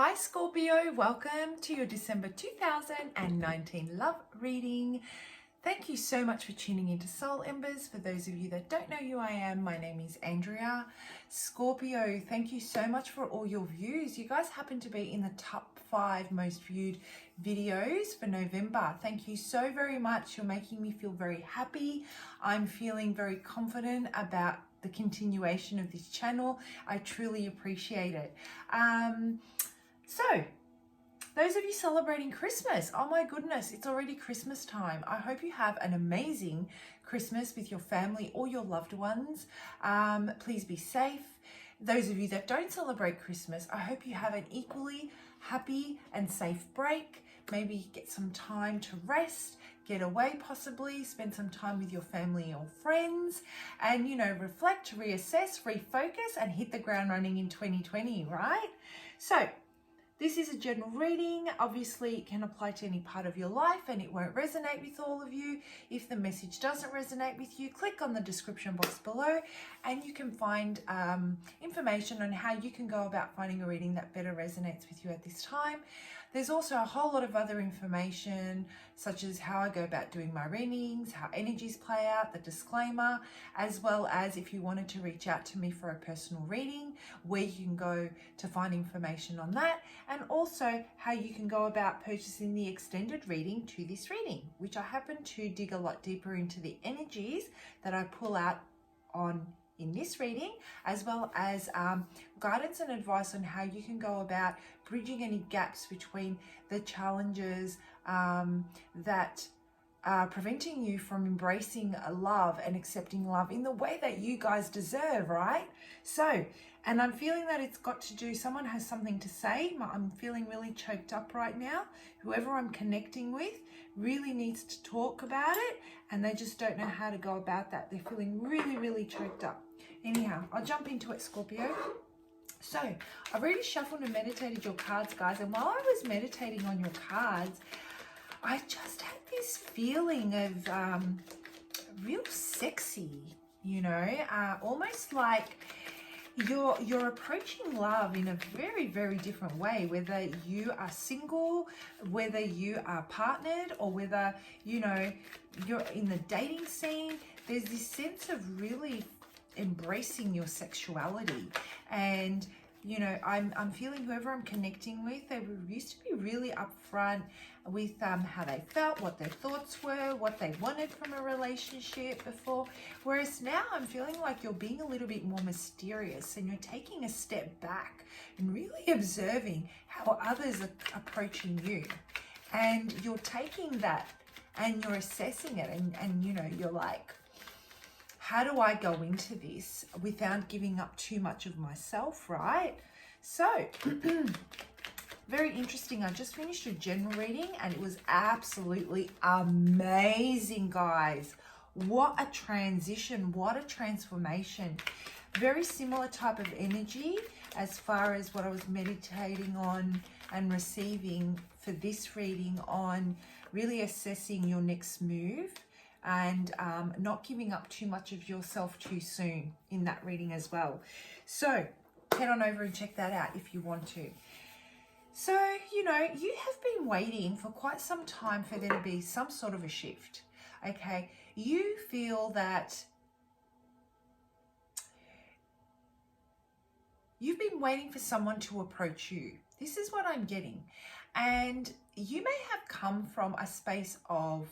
Hi Scorpio, welcome to your December 2019 love reading. Thank you so much for tuning into Soul Embers. For those of you that don't know who I am, my name is Andrea. Scorpio, thank you so much for all your views. You guys happen to be in the top 5 most viewed videos for November. Thank you so very much. You're making me feel very happy. I'm feeling very confident about the continuation of this channel. I truly appreciate it. So, those of you celebrating Christmas, oh my goodness, it's already Christmas time. I hope you have an amazing Christmas with your family or your loved ones. Please be safe. Those of you that don't celebrate Christmas, I hope you have an equally happy and safe break. Maybe get some time to rest, get away possibly, spend some time with your family or friends, and, reflect, reassess, refocus, and hit the ground running in 2020, right? So, this is a general reading. Obviously, it can apply to any part of your life and it won't resonate with all of you. If the message doesn't resonate with you, click on the description box below and you can find information on how you can go about finding a reading that better resonates with you at this time. There's also a whole lot of other information, such as how I go about doing my readings, how energies play out, the disclaimer, as well as if you wanted to reach out to me for a personal reading, where you can go to find information on that, and also how you can go about purchasing the extended reading to this reading, which I happen to dig a lot deeper into the energies that I pull out on in this reading, as well as guidance and advice on how you can go about bridging any gaps between the challenges that are preventing you from embracing love and accepting love in the way that you guys deserve, right? So, and I'm feeling that it's got to do, someone has something to say. I'm feeling really choked up right now. Whoever I'm connecting with really needs to talk about it and they just don't know how to go about that. They're feeling really, really choked up. Anyhow, I'll jump into it, Scorpio. So, I've already shuffled and meditated your cards, guys. And while I was meditating on your cards, I just had this feeling of real sexy, almost like you're approaching love in a very, very different way, whether you are single, whether you are partnered, or whether, you're in the dating scene. There's this sense of really embracing your sexuality. And I'm feeling whoever I'm connecting with, they used to be really upfront with how they felt, what their thoughts were, what they wanted from a relationship before. Whereas now I'm feeling like you're being a little bit more mysterious and you're taking a step back and really observing how others are approaching you. And you're taking that and you're assessing it and you're like, how do I go into this without giving up too much of myself, right? So, very interesting. I just finished a general reading and it was absolutely amazing, guys. What a transition, what a transformation. Very similar type of energy as far as what I was meditating on and receiving for this reading, on really assessing your next move and not giving up too much of yourself too soon in that reading as well. So head on over and check that out if you want to. So, you have been waiting for quite some time for there to be some sort of a shift, okay? You feel that you've been waiting for someone to approach you. This is what I'm getting. And you may have come from a space of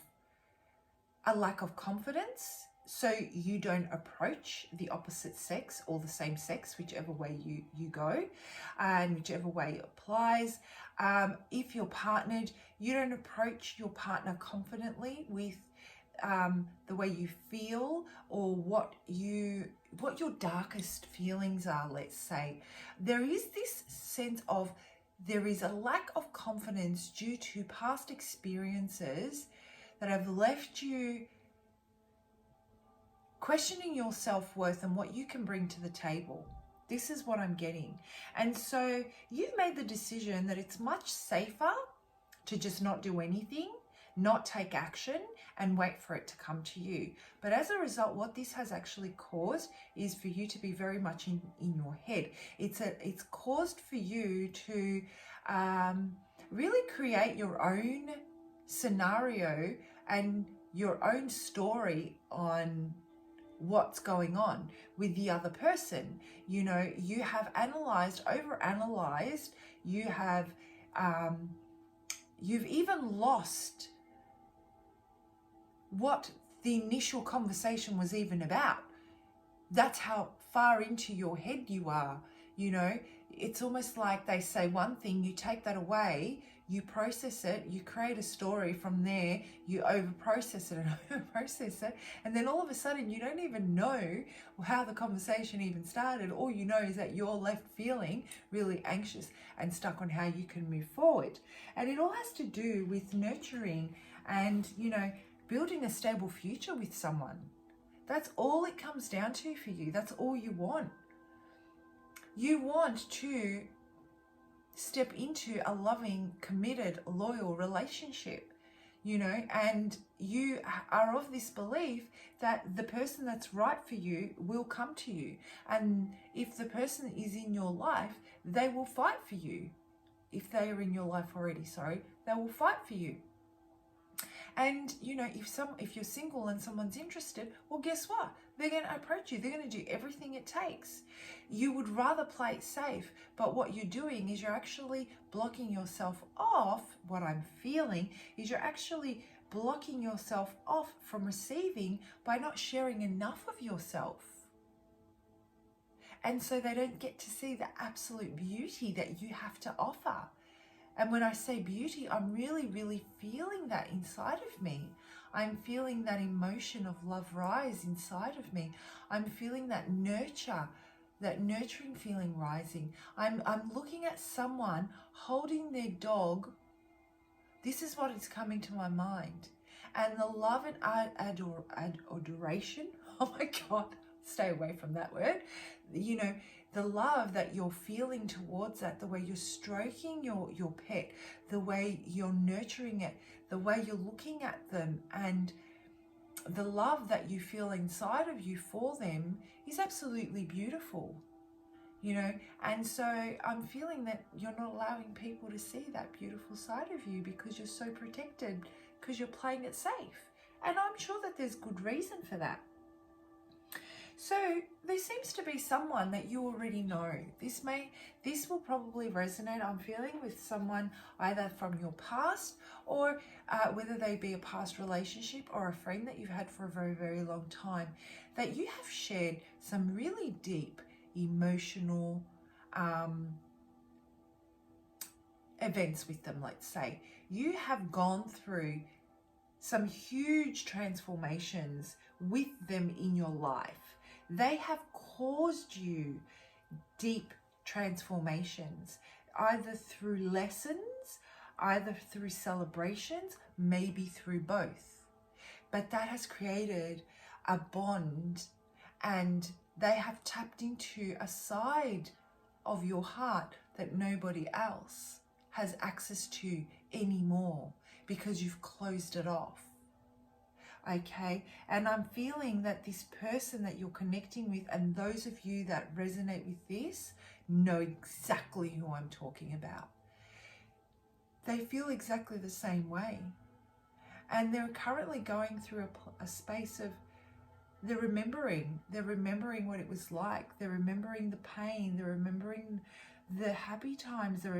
a lack of confidence, so you don't approach the opposite sex or the same sex, whichever way you go and whichever way it applies. If you're partnered, you don't approach your partner confidently with the way you feel or what your darkest feelings are, let's say. There is this sense of there is a lack of confidence due to past experiences that have left you questioning your self-worth and what you can bring to the table. This is what I'm getting. And so you've made the decision that it's much safer to just not do anything, not take action, and wait for it to come to you. But as a result, what this has actually caused is for you to be very much in your head. It's caused for you to really create your own scenario and your own story on what's going on with the other person. You know, you have analyzed, overanalyzed, you have you've even lost what the initial conversation was even about. That's how far into your head you are. You know, it's almost like they say one thing, you take that away, you process it, you create a story from there, you over-process it and over-process it, and then all of a sudden you don't even know how the conversation even started. All you know is that you're left feeling really anxious and stuck on how you can move forward. And it all has to do with nurturing and, you know, building a stable future with someone. That's all it comes down to for you. That's all you want. You want to step into a loving, committed, loyal relationship, you know, and you are of this belief that the person that's right for you will come to you. And if the person is in your life, they will fight for you. If they are in your life already, they will fight for you. And, you know, if you're single and someone's interested, well, guess what? They're going to approach you. They're going to do everything it takes. You would rather play it safe, but what you're doing is you're actually blocking yourself off. What I'm feeling is you're actually blocking yourself off from receiving by not sharing enough of yourself. And so they don't get to see the absolute beauty that you have to offer. And when I say beauty, I'm really, really feeling that inside of me. I'm feeling that emotion of love rise inside of me. I'm feeling that nurturing feeling rising. I'm looking at someone holding their dog. This is what is coming to my mind. And the love and adoration, oh my God, stay away from that word. You know, the love that you're feeling towards that, the way you're stroking your pet, the way you're nurturing it, the way you're looking at them, and the love that you feel inside of you for them is absolutely beautiful, you know. And so I'm feeling that you're not allowing people to see that beautiful side of you because you're so protected, because you're playing it safe. And I'm sure that there's good reason for that. So there seems to be someone that you already know. This will probably resonate, I'm feeling, with someone either from your past or whether they be a past relationship or a friend that you've had for a very, very long time, that you have shared some really deep emotional events with them, let's say. You have gone through some huge transformations with them in your life. They have caused you deep transformations, either through lessons, either through celebrations, maybe through both. But that has created a bond, and they have tapped into a side of your heart that nobody else has access to anymore because you've closed it off. Okay, and I'm feeling that this person that you're connecting with, and those of you that resonate with this know exactly who I'm talking about. They feel exactly the same way, and they're currently going through a space of they're remembering what it was like. They're remembering the pain. They're remembering the happy times. They're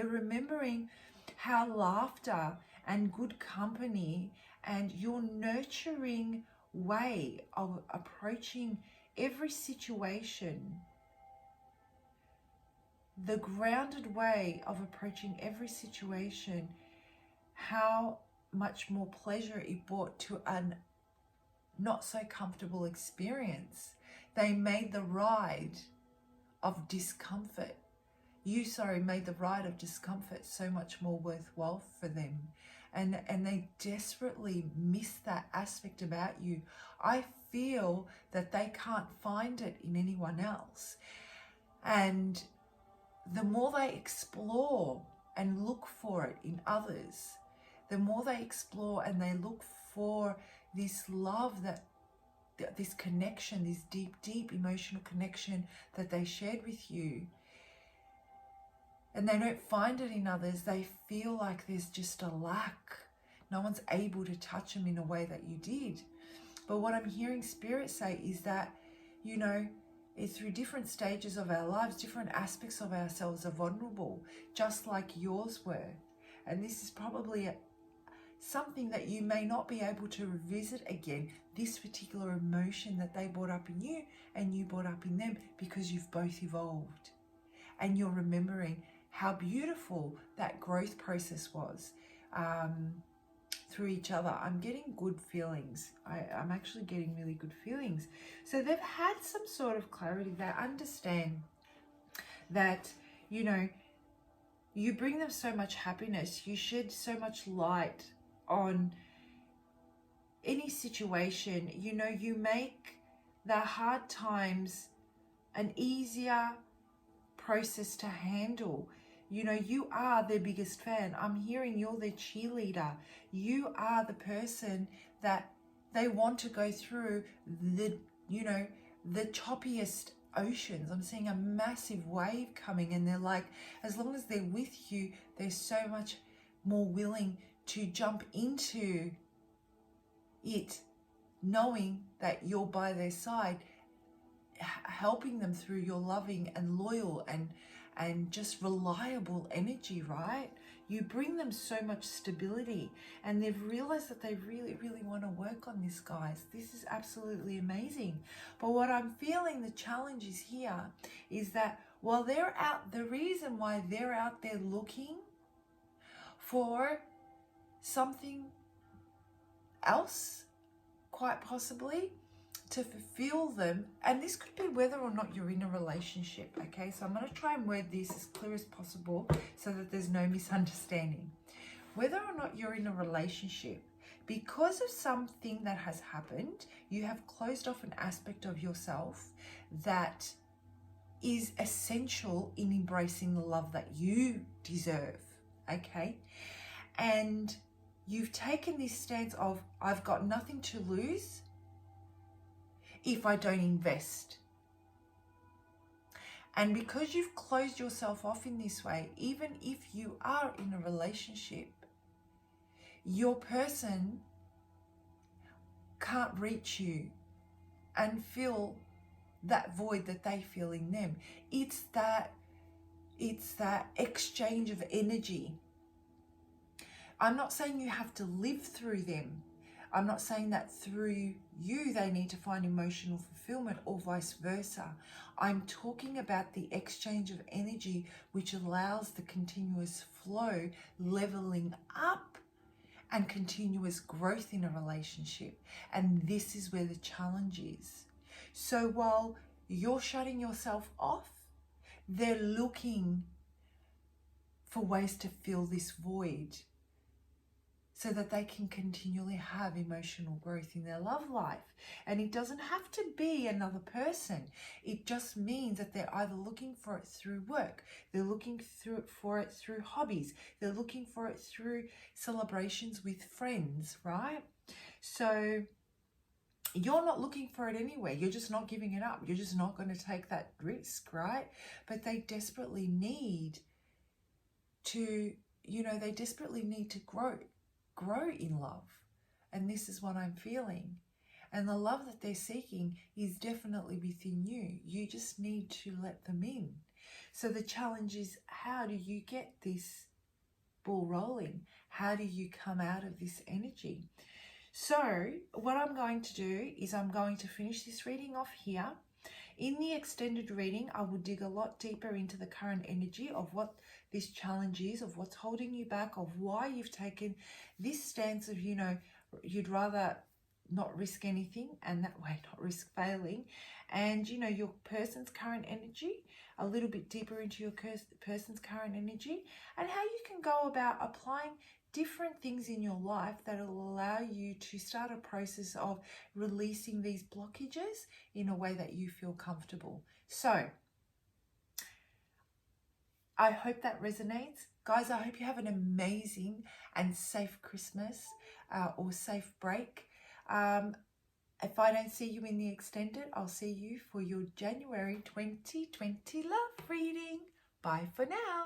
remembering how laughter and good company and your nurturing way of approaching every situation, the grounded way of approaching every situation, how much more pleasure it brought to an not so comfortable experience. They made the ride of discomfort. Made the ride of discomfort so much more worthwhile for them. And they desperately miss that aspect about you. I feel that they can't find it in anyone else. And the more they explore and look for it in others, the more they explore and they look for this love, this connection, this deep, deep emotional connection that they shared with you, and they don't find it in others, they feel like there's just a lack. No one's able to touch them in a way that you did. But what I'm hearing Spirit say is that, you know, it's through different stages of our lives, different aspects of ourselves are vulnerable, just like yours were. And this is probably something that you may not be able to revisit again, this particular emotion that they brought up in you and you brought up in them, because you've both evolved. And you're remembering how beautiful that growth process was through each other. I'm getting good feelings. I'm actually getting really good feelings. So they've had some sort of clarity. They understand that, you know, you bring them so much happiness. You shed so much light on any situation. You know, you make the hard times an easier process to handle. You know, you are their biggest fan. I'm hearing you're their cheerleader. You are the person that they want to go through the, you know, the choppiest oceans. I'm seeing a massive wave coming, and they're like, as long as they're with you, they're so much more willing to jump into it, knowing that you're by their side, helping them through your loving and loyal and just reliable energy, right? You bring them so much stability, and they've realized that they really, really want to work on this, guys. This is absolutely amazing. But what I'm feeling the challenge is here is that while they're out, the reason why they're out there looking for something else, quite possibly, to fulfill them, and this could be whether or not you're in a relationship, okay? So I'm going to try and word this as clear as possible so that there's no misunderstanding. Whether or not you're in a relationship, because of something that has happened, you have closed off an aspect of yourself that is essential in embracing the love that you deserve, okay? And you've taken this stance of, I've got nothing to lose if I don't invest. And because you've closed yourself off in this way, even if you are in a relationship, your person can't reach you and fill that void that they feel in them. It's that exchange of energy. I'm not saying you have to live through them. I'm not saying that through you they need to find emotional fulfillment or vice versa. I'm talking about the exchange of energy, which allows the continuous flow, leveling up, and continuous growth in a relationship. And this is where the challenge is. So while you're shutting yourself off, they're looking for ways to fill this void, so that they can continually have emotional growth in their love life. And it doesn't have to be another person. It just means that they're either looking for it through work, they're looking for it through hobbies, they're looking for it through celebrations with friends, right? So you're not looking for it anyway. You're just not giving it up. You're just not going to take that risk, right? But they desperately need to, they desperately need to grow in love. And this is what I'm feeling. And the love that they're seeking is definitely within you. You just need to let them in. So the challenge is, how do you get this ball rolling? How do you come out of this energy? So what I'm going to do is I'm going to finish this reading off here. In the extended reading, I will dig a lot deeper into the current energy of what this challenge is, of what's holding you back, of why you've taken this stance of, you'd rather not risk anything and that way not risk failing. And, your person's current energy, a little bit deeper into your person's current energy, and how you can go about applying different things in your life that will allow you to start a process of releasing these blockages in a way that you feel comfortable. So I hope that resonates. Guys, I hope you have an amazing and safe Christmas or safe break. If I don't see you in the extended, I'll see you for your January 2020 love reading. Bye for now.